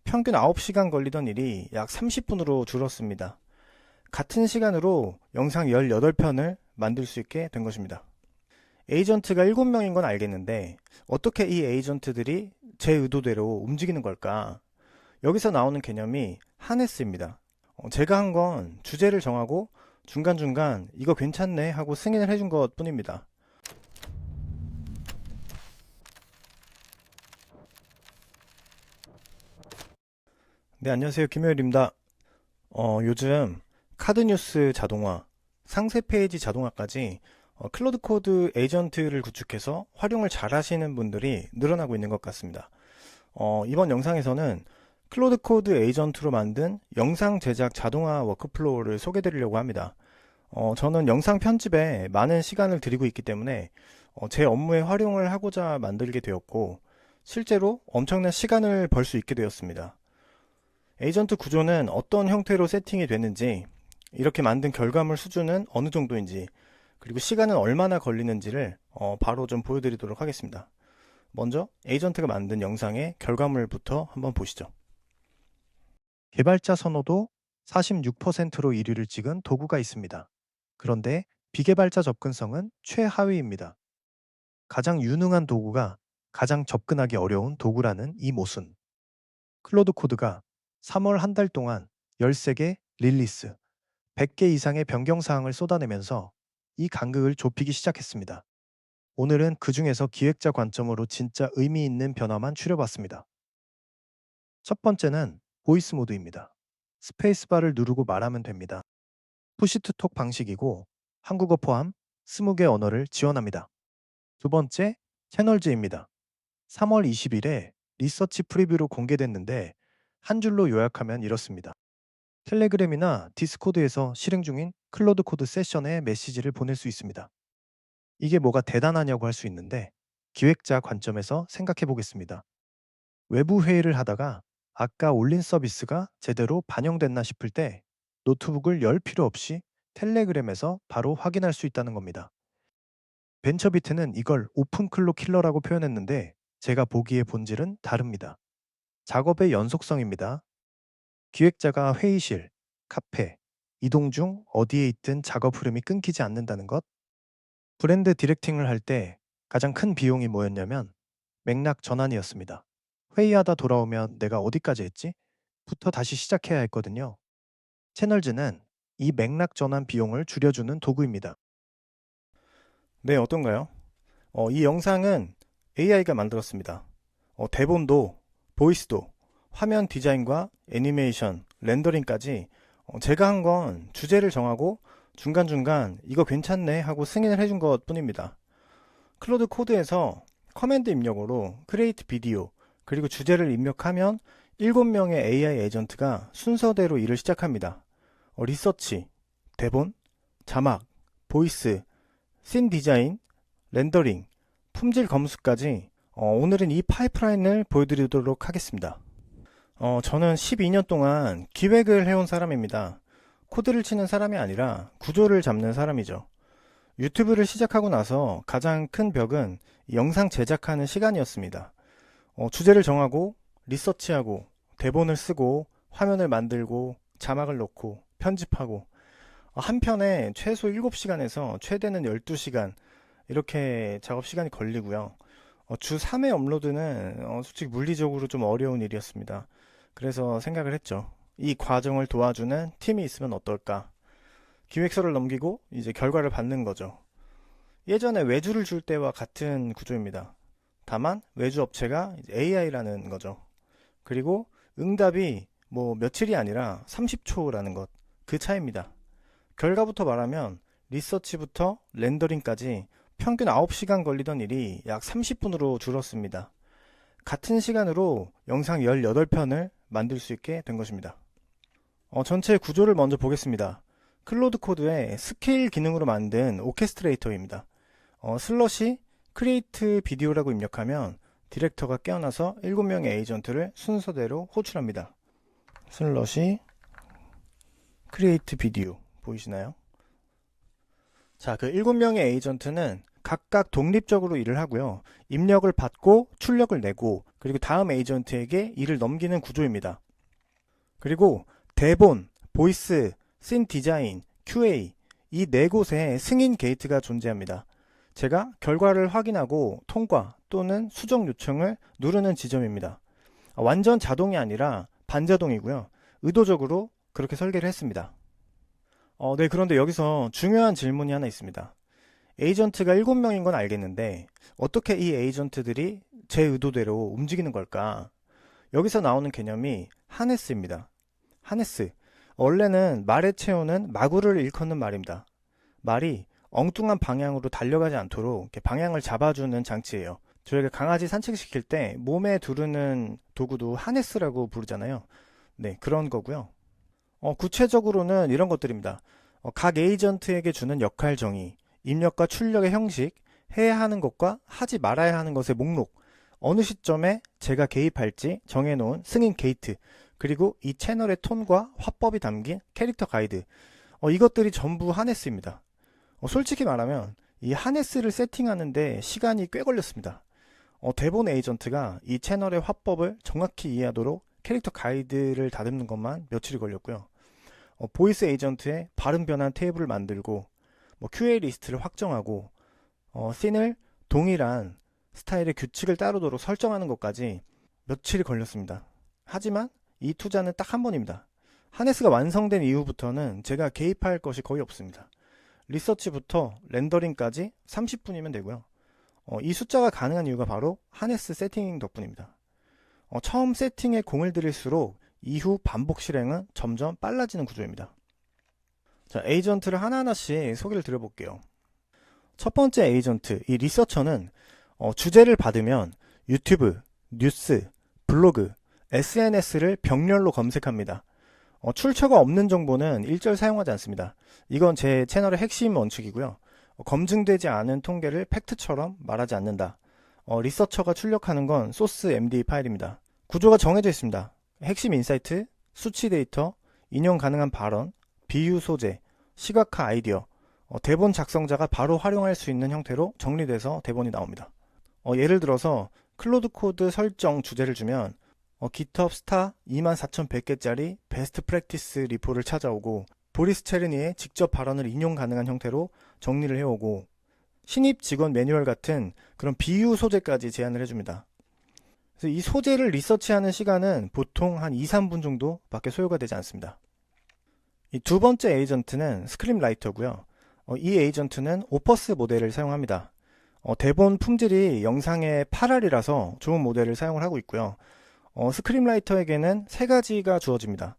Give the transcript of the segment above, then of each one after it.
평균 9시간 걸리던 일이 약 30분으로 줄었습니다. 같은 시간으로 영상 18편을 만들 수 있게 된 것입니다. 에이전트가 7명인 건 알겠는데 어떻게 이 에이전트들이 제 의도대로 움직이는 걸까? 여기서 나오는 개념이 하네스입니다. 제가 한 건 주제를 정하고 중간중간 이거 괜찮네 하고 승인을 해준 것 뿐입니다. 네, 안녕하세요. 김효일입니다. 요즘 카드뉴스 자동화, 상세 페이지 자동화까지 클로드 코드 에이전트를 구축해서 활용을 잘 하시는 분들이 늘어나고 있는 것 같습니다. 이번 영상에서는 클로드 코드 에이전트로 만든 영상 제작 자동화 워크플로우를 소개해 드리려고 합니다. 저는 영상 편집에 많은 시간을 들이고 있기 때문에 제 업무에 활용을 하고자 만들게 되었고 실제로 엄청난 시간을 벌 수 있게 되었습니다. 에이전트 구조는 어떤 형태로 세팅이 됐는지, 이렇게 만든 결과물 수준은 어느 정도인지, 그리고 시간은 얼마나 걸리는지를 바로 좀 보여드리도록 하겠습니다. 먼저 에이전트가 만든 영상의 결과물부터 한번 보시죠. 개발자 선호도 46%로 1위를 찍은 도구가 있습니다. 그런데 비개발자 접근성은 최하위입니다. 가장 유능한 도구가 가장 접근하기 어려운 도구라는 이 모순. 클로드 코드가 3월 한 달 동안 13개 릴리스, 100개 이상의 변경사항을 쏟아내면서 이 간극을 좁히기 시작했습니다. 오늘은 그 중에서 기획자 관점으로 진짜 의미 있는 변화만 추려봤습니다. 첫 번째는 보이스 모드입니다. 스페이스바를 누르고 말하면 됩니다. 푸시투톡 방식이고 한국어 포함 20개 언어를 지원합니다. 두 번째, 채널즈입니다. 3월 20일에 리서치 프리뷰로 공개됐는데 한 줄로 요약하면 이렇습니다. 텔레그램이나 디스코드에서 실행 중인 클로드 코드 세션에 메시지를 보낼 수 있습니다. 이게 뭐가 대단하냐고 할 수 있는데 기획자 관점에서 생각해 보겠습니다. 외부 회의를 하다가 아까 올린 서비스가 제대로 반영됐나 싶을 때 노트북을 열 필요 없이 텔레그램에서 바로 확인할 수 있다는 겁니다. 벤처비트는 이걸 오픈클로 킬러라고 표현했는데 제가 보기의 본질은 다릅니다. 작업의 연속성입니다. 기획자가 회의실, 카페, 이동 중 어디에 있든 작업 흐름이 끊기지 않는다는 것. 브랜드 디렉팅을 할 때 가장 큰 비용이 뭐였냐면 맥락 전환이었습니다. 회의하다 돌아오면 내가 어디까지 했지? 부터 다시 시작해야 했거든요. 채널즈는 이 맥락 전환 비용을 줄여주는 도구입니다. 네, 어떤가요? 이 영상은 AI가 만들었습니다. 대본도, 보이스도, 화면 디자인과 애니메이션, 렌더링까지 제가 한 건 주제를 정하고 중간중간 이거 괜찮네 하고 승인을 해준 것 뿐입니다. 클로드 코드에서 커맨드 입력으로 크리에이트 비디오, 그리고 주제를 입력하면 7명의 AI 에이전트가 순서대로 일을 시작합니다. 리서치, 대본, 자막, 보이스, 씬 디자인, 렌더링, 품질 검수까지 오늘은 이 파이프라인을 보여드리도록 하겠습니다. 저는 12년 동안 기획을 해온 사람입니다. 코드를 치는 사람이 아니라 구조를 잡는 사람이죠. 유튜브를 시작하고 나서 가장 큰 벽은 영상 제작하는 시간이었습니다. 주제를 정하고 리서치하고 대본을 쓰고 화면을 만들고 자막을 넣고 편집하고 한 편에 최소 7시간에서 최대는 12시간 이렇게 작업 시간이 걸리고요. 주 3회 업로드는 솔직히 물리적으로 좀 어려운 일이었습니다. 그래서 생각을 했죠. 이 과정을 도와주는 팀이 있으면 어떨까? 기획서를 넘기고 이제 결과를 받는 거죠. 예전에 외주를 줄 때와 같은 구조입니다. 다만 외주 업체가 AI라는 거죠. 그리고 응답이 뭐 며칠이 아니라 30초라는 것, 그 차이입니다. 결과부터 말하면 리서치부터 렌더링까지 평균 9시간 걸리던 일이 약 30분으로 줄었습니다. 같은 시간으로 영상 18편을 만들 수 있게 된 것입니다. 전체 구조를 먼저 보겠습니다. 클로드 코드의 스케일 기능으로 만든 오케스트레이터입니다. 슬러시 크리에이트 비디오라고 입력하면 디렉터가 깨어나서 7명의 에이전트를 순서대로 호출합니다. 슬러시 크리에이트 비디오 보이시나요? 자, 그 7명의 에이전트는 각각 독립적으로 일을 하고요. 입력을 받고 출력을 내고 그리고 다음 에이전트에게 일을 넘기는 구조입니다. 그리고 대본, 보이스, 씬 디자인, QA 이 네 곳에 승인 게이트가 존재합니다. 제가 결과를 확인하고 통과 또는 수정 요청을 누르는 지점입니다. 완전 자동이 아니라 반자동이고요. 의도적으로 그렇게 설계를 했습니다. 네, 그런데 여기서 중요한 질문이 하나 있습니다. 에이전트가 7명인 건 알겠는데 어떻게 이 에이전트들이 제 의도대로 움직이는 걸까? 여기서 나오는 개념이 하네스입니다. 하네스. 원래는 말의 체온은 마구를 일컫는 말입니다. 말이 엉뚱한 방향으로 달려가지 않도록 이렇게 방향을 잡아주는 장치예요. 저희가 강아지 산책시킬 때 몸에 두르는 도구도 하네스라고 부르잖아요. 네, 그런 거고요. 구체적으로는 이런 것들입니다. 각 에이전트에게 주는 역할 정의, 입력과 출력의 형식, 해야 하는 것과 하지 말아야 하는 것의 목록, 어느 시점에 제가 개입할지 정해놓은 승인 게이트, 그리고 이 채널의 톤과 화법이 담긴 캐릭터 가이드, 이것들이 전부 하네스입니다. 솔직히 말하면 이 하네스를 세팅하는데 시간이 꽤 걸렸습니다. 대본 에이전트가 이 채널의 화법을 정확히 이해하도록 캐릭터 가이드를 다듬는 것만 며칠이 걸렸고요. 보이스 에이전트의 발음 변환 테이블을 만들고 QA 리스트를 확정하고 씬을 동일한 스타일의 규칙을 따르도록 설정하는 것까지 며칠이 걸렸습니다. 하지만 이 투자는 딱 한 번입니다. 하네스가 완성된 이후부터는 제가 개입할 것이 거의 없습니다. 리서치부터 렌더링까지 30분이면 되고요. 이 숫자가 가능한 이유가 바로 하네스 세팅 덕분입니다. 처음 세팅에 공을 들일수록 이후 반복 실행은 점점 빨라지는 구조입니다. 자, 에이전트를 하나하나씩 소개를 드려볼게요. 첫 번째 에이전트, 이 리서처는 주제를 받으면 유튜브, 뉴스, 블로그, SNS를 병렬로 검색합니다. 출처가 없는 정보는 일절 사용하지 않습니다. 이건 제 채널의 핵심 원칙이고요. 검증되지 않은 통계를 팩트처럼 말하지 않는다. 리서처가 출력하는 건 소스 MD 파일입니다. 구조가 정해져 있습니다. 핵심 인사이트, 수치 데이터, 인용 가능한 발언, 비유 소재, 시각화 아이디어, 대본 작성자가 바로 활용할 수 있는 형태로 정리돼서 대본이 나옵니다. 예를 들어서 클로드 코드 설정 주제를 주면 GitHub 스타 24,100개짜리 베스트 프랙티스 리포를 찾아오고 보리스 체르니의 직접 발언을 인용 가능한 형태로 정리를 해오고 신입 직원 매뉴얼 같은 그런 비유 소재까지 제안을 해줍니다. 그래서 이 소재를 리서치하는 시간은 보통 한 2, 3분 정도 밖에 소요가 되지 않습니다. 이 두 번째 에이전트는 스크림 라이터고요. 이 에이전트는 오퍼스 모델을 사용합니다. 대본 품질이 영상의 8알이라서 좋은 모델을 사용을 하고 있고요. 스크림 라이터에게는 세 가지가 주어집니다.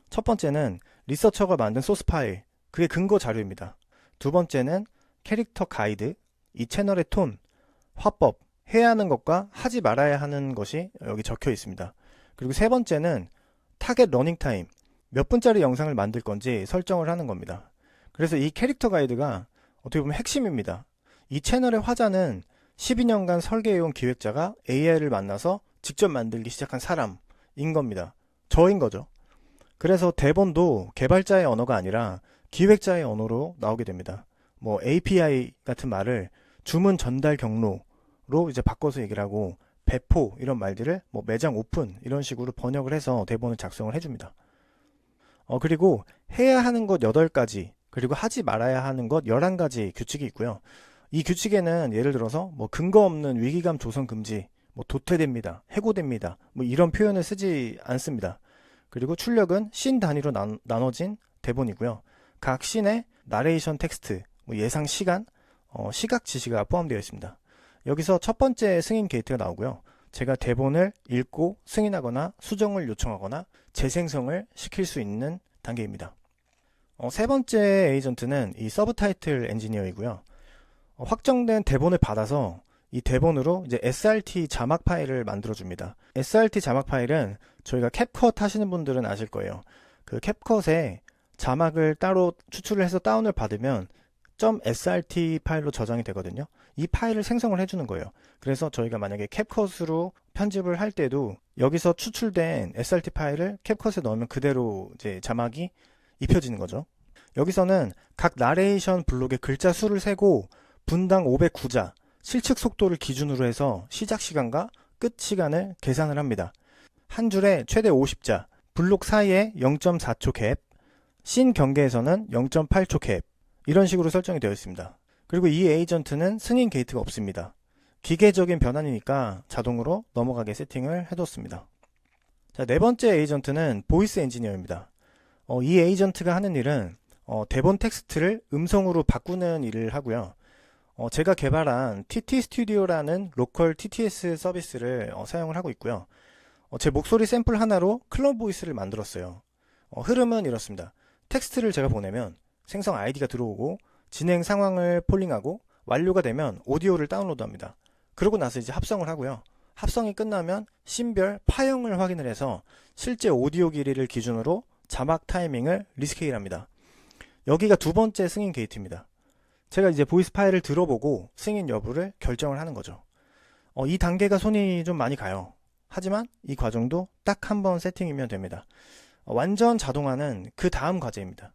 첫 번째는 리서처가 만든 소스 파일, 그게 근거 자료입니다. 두 번째는 캐릭터 가이드, 이 채널의 톤, 화법, 해야 하는 것과 하지 말아야 하는 것이 여기 적혀 있습니다. 그리고 세 번째는 타겟 러닝 타임, 몇 분짜리 영상을 만들 건지 설정을 하는 겁니다. 그래서 이 캐릭터 가이드가 어떻게 보면 핵심입니다. 이 채널의 화자는 12년간 설계해온 기획자가 AI를 만나서 직접 만들기 시작한 사람인 겁니다. 저인 거죠. 그래서 대본도 개발자의 언어가 아니라 기획자의 언어로 나오게 됩니다. API 같은 말을 주문 전달 경로로 이제 바꿔서 얘기를 하고 배포 이런 말들을 매장 오픈 이런 식으로 번역을 해서 대본을 작성을 해줍니다. 그리고 해야 하는 것 8가지 그리고 하지 말아야 하는 것 11가지 규칙이 있고요. 이 규칙에는 예를 들어서 근거 없는 위기감 조성 금지, 도태됩니다, 해고됩니다, 이런 표현을 쓰지 않습니다. 그리고 출력은 씬 단위로 나눠진 대본이고요. 각 씬에 나레이션 텍스트, 예상 시간, 시각 지시가 포함되어 있습니다. 여기서 첫 번째 승인 게이트가 나오고요. 제가 대본을 읽고 승인하거나 수정을 요청하거나 재생성을 시킬 수 있는 단계입니다. 세 번째 에이전트는 이 서브타이틀 엔지니어이고요. 확정된 대본을 받아서 이 대본으로 이제 SRT 자막 파일을 만들어줍니다. SRT 자막 파일은 저희가 캡컷 하시는 분들은 아실 거예요. 그 캡컷에 자막을 따로 추출을 해서 다운을 받으면 .srt 파일로 저장이 되거든요. 이 파일을 생성을 해주는 거예요. 그래서 저희가 만약에 캡컷으로 편집을 할 때도 여기서 추출된 SRT 파일을 캡컷에 넣으면 그대로 이제 자막이 입혀지는 거죠. 여기서는 각 나레이션 블록의 글자 수를 세고 분당 509자, 실측 속도를 기준으로 해서 시작 시간과 끝 시간을 계산을 합니다. 한 줄에 최대 50자, 블록 사이에 0.4초 갭, 씬 경계에서는 0.8초 갭, 이런 식으로 설정이 되어 있습니다. 그리고 이 에이전트는 승인 게이트가 없습니다. 기계적인 변환이니까 자동으로 넘어가게 세팅을 해뒀습니다. 자, 네 번째 에이전트는 보이스 엔지니어입니다. 이 에이전트가 하는 일은 대본 텍스트를 음성으로 바꾸는 일을 하고요. 제가 개발한 TT 스튜디오라는 로컬 TTS 서비스를 사용을 하고 있고요. 제 목소리 샘플 하나로 클론 보이스를 만들었어요. 흐름은 이렇습니다. 텍스트를 제가 보내면 생성 아이디가 들어오고 진행 상황을 폴링하고 완료가 되면 오디오를 다운로드합니다. 그러고 나서 이제 합성을 하고요. 합성이 끝나면 씬별 파형을 확인을 해서 실제 오디오 길이를 기준으로 자막 타이밍을 리스케일합니다. 여기가 두 번째 승인 게이트입니다. 제가 이제 보이스 파일을 들어보고 승인 여부를 결정을 하는 거죠. 이 단계가 손이 좀 많이 가요. 하지만 이 과정도 딱 한 번 세팅이면 됩니다. 완전 자동화는 그 다음 과제입니다.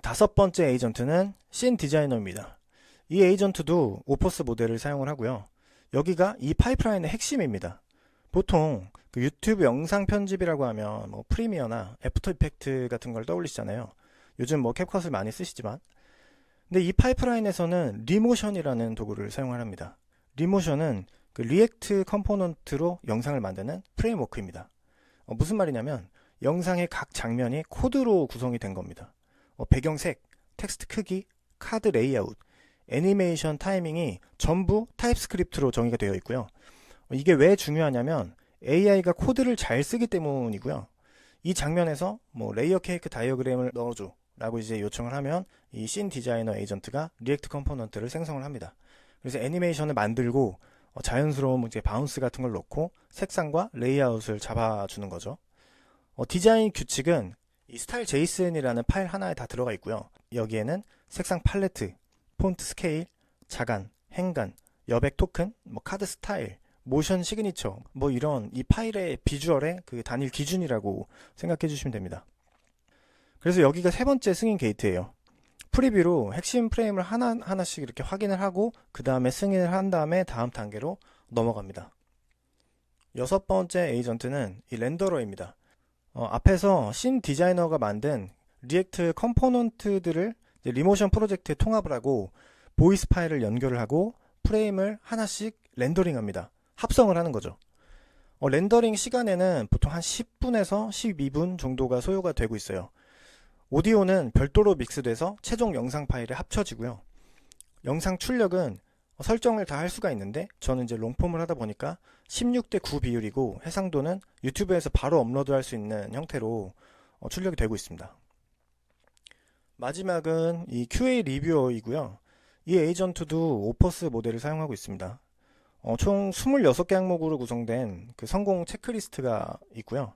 다섯 번째 에이전트는 씬 디자이너입니다. 이 에이전트도 오퍼스 모델을 사용을 하고요. 여기가 이 파이프라인의 핵심입니다. 보통 그 유튜브 영상 편집이라고 하면 뭐 프리미어나 애프터 이펙트 같은 걸 떠올리시잖아요. 요즘 뭐 캡컷을 많이 쓰시지만, 근데 이 파이프라인에서는 리모션이라는 도구를 사용을 합니다. 리모션은 그 리액트 컴포넌트로 영상을 만드는 프레임워크입니다. 무슨 말이냐면 영상의 각 장면이 코드로 구성이 된 겁니다. 배경색, 텍스트 크기, 카드 레이아웃, 애니메이션 타이밍이 전부 타입스크립트로 정의가 되어 있고요. 이게 왜 중요하냐면 AI가 코드를 잘 쓰기 때문이고요. 이 장면에서 뭐 레이어 케이크 다이어그램을 넣어줘 라고 이제 요청을 하면 이 씬 디자이너 에이전트가 리액트 컴포넌트를 생성을 합니다. 그래서 애니메이션을 만들고 자연스러운 이제 바운스 같은 걸 넣고 색상과 레이아웃을 잡아주는 거죠. 디자인 규칙은 이 스타일 JSON이라는 파일 하나에 다 들어가 있고요. 여기에는 색상 팔레트, 폰트 스케일, 자간, 행간, 여백 토큰, 뭐 카드 스타일, 모션 시그니처, 뭐 이런 이 파일의 비주얼의 그 단일 기준이라고 생각해 주시면 됩니다. 그래서 여기가 세 번째 승인 게이트예요. 프리뷰로 핵심 프레임을 하나씩 이렇게 확인을 하고 그 다음에 승인을 한 다음에 다음 단계로 넘어갑니다. 여섯 번째 에이전트는 이 렌더러입니다. 앞에서 씬 디자이너가 만든 리액트 컴포넌트들을 리모션 프로젝트에 통합을 하고 보이스 파일을 연결을 하고 프레임을 하나씩 렌더링합니다. 합성을 하는 거죠. 렌더링 시간에는 보통 한 10분에서 12분 정도가 소요가 되고 있어요. 오디오는 별도로 믹스돼서 최종 영상 파일에 합쳐지고요. 영상 출력은 설정을 다 할 수가 있는데 저는 이제 롱폼을 하다 보니까 16대 9 비율이고 해상도는 유튜브에서 바로 업로드할 수 있는 형태로 출력이 되고 있습니다. 마지막은 이 QA 리뷰어이고요. 이 에이전트도 오퍼스 모델을 사용하고 있습니다. 총 26개 항목으로 구성된 그 성공 체크리스트가 있고요.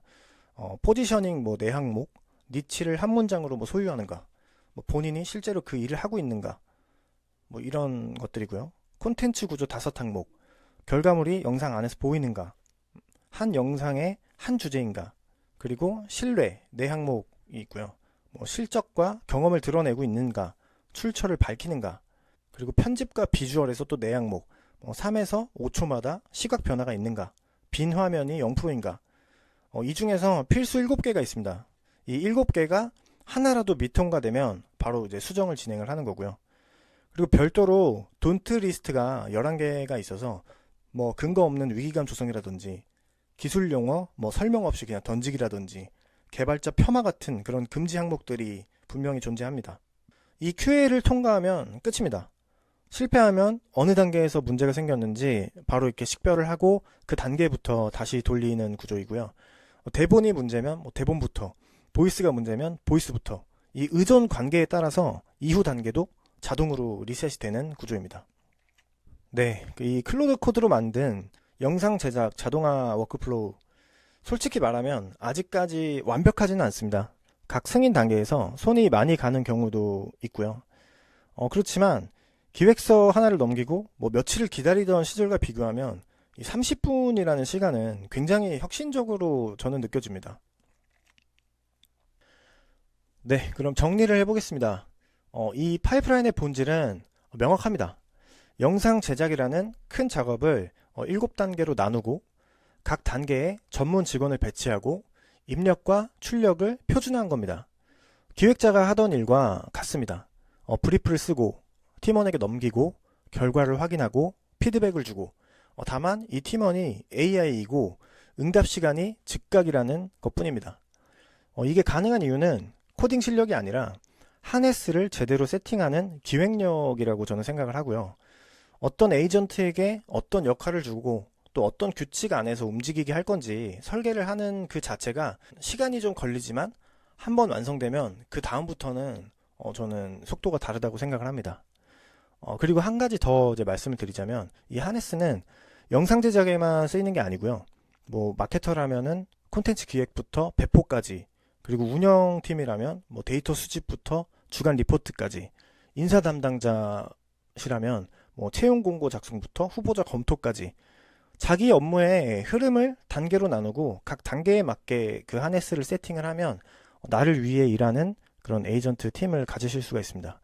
포지셔닝 뭐 4항목, 니치를 한 문장으로 뭐 소유하는가, 뭐 본인이 실제로 그 일을 하고 있는가, 뭐 이런 것들이고요. 콘텐츠 구조 5항목, 결과물이 영상 안에서 보이는가, 한 영상의 한 주제인가, 그리고 신뢰 4항목이 있고요. 뭐 실적과 경험을 드러내고 있는가, 출처를 밝히는가, 그리고 편집과 비주얼에서 또 4항목, 3에서 5초마다 시각 변화가 있는가, 빈 화면이 0%인가. 이 중에서 필수 7개가 있습니다. 이 7개가 하나라도 미통과되면 바로 이제 수정을 진행을 하는 거고요. 그리고 별도로 돈트 리스트가 11개가 있어서 뭐 근거 없는 위기감 조성이라든지 기술 용어 뭐 설명 없이 그냥 던지기라든지 개발자 폄하 같은 그런 금지 항목들이 분명히 존재합니다. 이 QA를 통과하면 끝입니다. 실패하면 어느 단계에서 문제가 생겼는지 바로 이렇게 식별을 하고 그 단계부터 다시 돌리는 구조이고요. 대본이 문제면 뭐 대본부터, 보이스가 문제면 보이스부터, 이 의존 관계에 따라서 이후 단계도 자동으로 리셋이 되는 구조입니다. 네, 이 클로드 코드로 만든 영상 제작 자동화 워크플로우, 솔직히 말하면 아직까지 완벽하지는 않습니다. 각 승인 단계에서 손이 많이 가는 경우도 있고요. 그렇지만 기획서 하나를 넘기고 뭐 며칠을 기다리던 시절과 비교하면 이 30분이라는 시간은 굉장히 혁신적으로 저는 느껴집니다. 네, 그럼 정리를 해보겠습니다. 이 파이프라인의 본질은 명확합니다. 영상 제작이라는 큰 작업을 7단계로 나누고 각 단계에 전문 직원을 배치하고 입력과 출력을 표준화한 겁니다. 기획자가 하던 일과 같습니다. 브리프를 쓰고 팀원에게 넘기고 결과를 확인하고 피드백을 주고 다만 이 팀원이 AI이고 응답 시간이 즉각이라는 것뿐입니다. 이게 가능한 이유는 코딩 실력이 아니라 하네스를 제대로 세팅하는 기획력이라고 저는 생각을 하고요. 어떤 에이전트에게 어떤 역할을 주고 또 어떤 규칙 안에서 움직이게 할 건지 설계를 하는 그 자체가 시간이 좀 걸리지만 한번 완성되면 그 다음부터는 저는 속도가 다르다고 생각을 합니다. 그리고 한 가지 더 이제 말씀을 드리자면 이 하네스는 영상 제작에만 쓰이는 게 아니고요. 뭐 마케터라면은 콘텐츠 기획부터 배포까지, 그리고 운영팀이라면 뭐 데이터 수집부터 주간 리포트까지, 인사 담당자시라면 뭐 채용 공고 작성부터 후보자 검토까지 자기 업무의 흐름을 단계로 나누고 각 단계에 맞게 그 하네스를 세팅을 하면 나를 위해 일하는 그런 에이전트 팀을 가지실 수가 있습니다.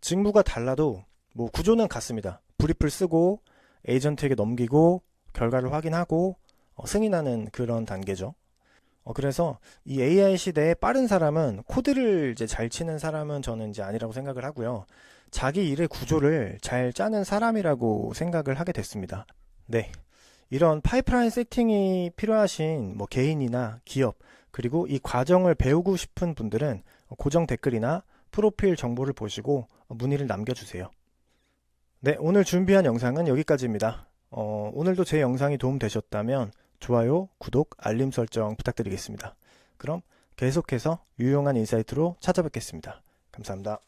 직무가 달라도 뭐 구조는 같습니다. 브리프를 쓰고 에이전트에게 넘기고 결과를 확인하고 승인하는 그런 단계죠. 그래서 이 AI 시대에 빠른 사람은 코드를 이제 잘 치는 사람은 저는 이제 아니라고 생각을 하고요. 자기 일의 구조를 잘 짜는 사람이라고 생각을 하게 됐습니다. 네. 이런 파이프라인 세팅이 필요하신 뭐 개인이나 기업, 그리고 이 과정을 배우고 싶은 분들은 고정 댓글이나 프로필 정보를 보시고 문의를 남겨주세요. 네, 오늘 준비한 영상은 여기까지입니다. 오늘도 제 영상이 도움되셨다면 좋아요, 구독, 알림 설정 부탁드리겠습니다. 그럼 계속해서 유용한 인사이트로 찾아뵙겠습니다. 감사합니다.